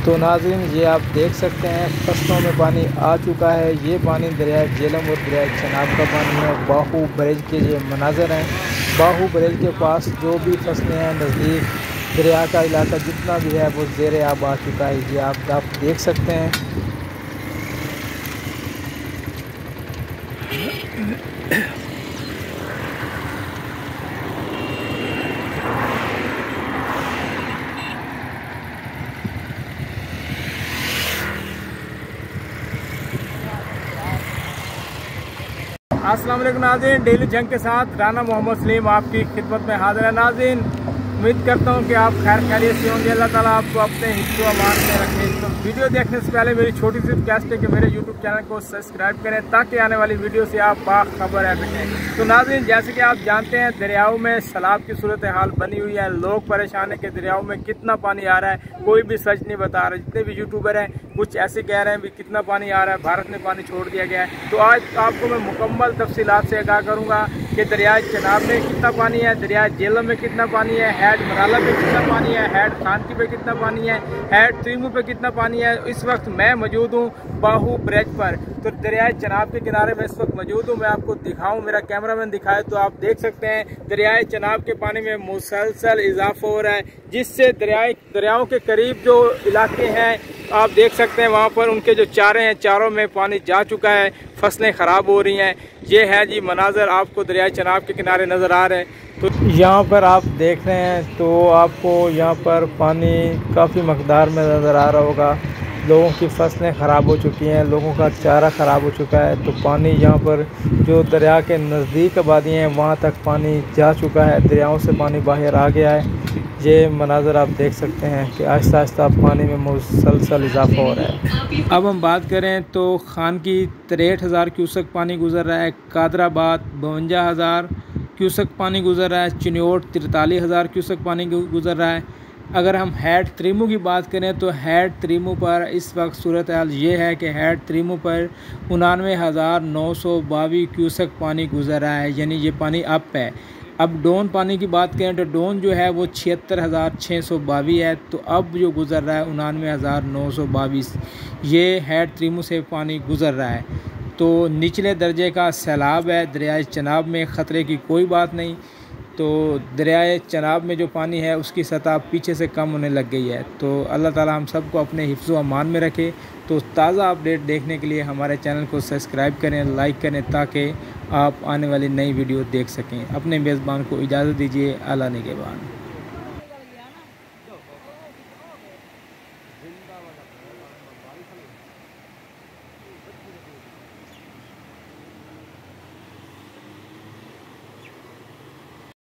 तो नाज़रीन ये आप देख सकते हैं फसलों में पानी आ चुका है। ये पानी दरिया झेलम और दरिया चनाब का पानी है। बाहू ब्रिज के ये मनाज़र हैं। बाहू ब्रिज के पास जो भी फसलें हैं नज़दीक दरिया का इलाका जितना भी है वो ज़ेरे आब आ चुका है। ये आप देख सकते हैं। अस्सलाम वालेकुम नाज़रीन, डेली जंग के साथ राना मोहम्मद सलीम आपकी खिदमत में हाजिर है। नाज़रीन उम्मीद करता हूँ कि आप खैर खैरियत से होंगे। अल्लाह ताला आपको अपने हिफ्ज़ अमान में रखे। तो वीडियो देखने से पहले मेरी छोटी सी रिक्वेस्ट है कि मेरे यूट्यूब चैनल को सब्सक्राइब करें ताकि आने वाली वीडियो से आप बाखबर है सकें। तो नाज़रीन जैसे कि आप जानते हैं दरियाओं में सैलाब की सूरत हाल बनी हुई है। लोग परेशान है कि दरियाओं में कितना पानी आ रहा है, कोई भी सच नहीं बता रहा। जितने भी यूट्यूबर हैं कुछ ऐसे कह रहे हैं भी कितना पानी आ रहा है, भारत में पानी छोड़ दिया गया है। तो आज आपको मैं मुकम्मल तफसीलात से आगाह करूँगा कि दरिया चनाब में कितना पानी है, दरिया झेलम में कितना पानी है, हैड मराला पे कितना पानी है, हैड खानकी पे कितना पानी है, हैड त्रिमू पे कितना पानी है। इस वक्त मैं मौजूद हूँ बाहू ब्रिज पर। तो दरिया चनाब के किनारे में इस वक्त मौजूद हूँ। मैं आपको दिखाऊँ, मेरा कैमरामैन दिखाए तो आप देख सकते हैं दरिया चनाब के पानी में मुसलसल इजाफा हो रहा है, जिससे दरियाओं के करीब जो इलाके हैं आप देख सकते हैं वहाँ पर उनके जो चारे हैं चारों में पानी जा चुका है, फसलें ख़राब हो रही हैं। ये है जी मनाजर आपको दरिया चनाब के किनारे नज़र आ रहे हैं। तो यहाँ पर आप देख रहे हैं तो आपको यहाँ पर पानी काफ़ी मकदार में नज़र आ रहा होगा। लोगों की फसलें ख़राब हो चुकी हैं, लोगों का चारा ख़राब हो चुका है। तो पानी यहाँ पर जो दरिया के नज़दीक आबादी हैं वहाँ तक पानी जा चुका है, दरियाओं से पानी बाहर आ गया है। ये मनाज़र आप देख सकते हैं कि आहिस्ता आहिस्ता पानी में मुसलसल इजाफा हो रहा है। अब हम बात करें तो खान की 63,000 क्यूसेक पानी गुजर रहा है, कादराबाद 52,000 क्यूसेक पानी गुजर रहा है, चिन्योट 43,000 क्यूसेक पानी गुजर रहा है। अगर हम हैड त्रिमू की बात करें तो हैड त्रिमू पर इस वक्त सूरत हाल ये है कि हैड त्रिमू पर 99,922 क्यूसेक पानी गुजर रहा है, यानी ये पानी अप है। अब डोन पानी की बात करें तो डोन जो है वो 76,622 है। तो अब जो गुज़र रहा है 99,922, ये हैड त्रिमू से पानी गुज़र रहा है। तो निचले दर्जे का सैलाब है। दरियाए चनाब में ख़तरे की कोई बात नहीं। तो दरियाए चनाब में जो पानी है उसकी सतह पीछे से कम होने लग गई है। तो अल्लाह ताला हम सबको अपने हिफ्ज़ अमान में रखे। तो ताज़ा अपडेट देखने के लिए हमारे चैनल को सब्सक्राइब करें, लाइक करें ताकि आप आने वाली नई वीडियो देख सकें। अपने मेज़बान को इजाज़त दीजिए। अल्लाह निगहबान।